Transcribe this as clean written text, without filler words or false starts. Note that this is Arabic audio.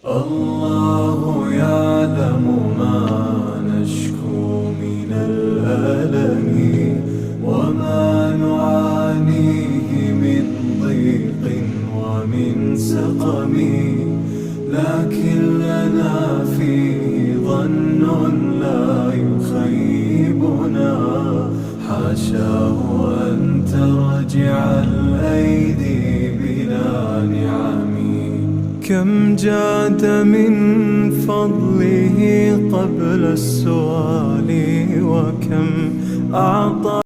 الله يعلم ما نشكو من الألم وما نعانيه من ضيق ومن سقم، لكن لنا فيه ظن لا يخيبنا، حاشاه أن ترجع الأيدي بلا نعم. كم جاد من فضله قبل السؤال، وكم أعطى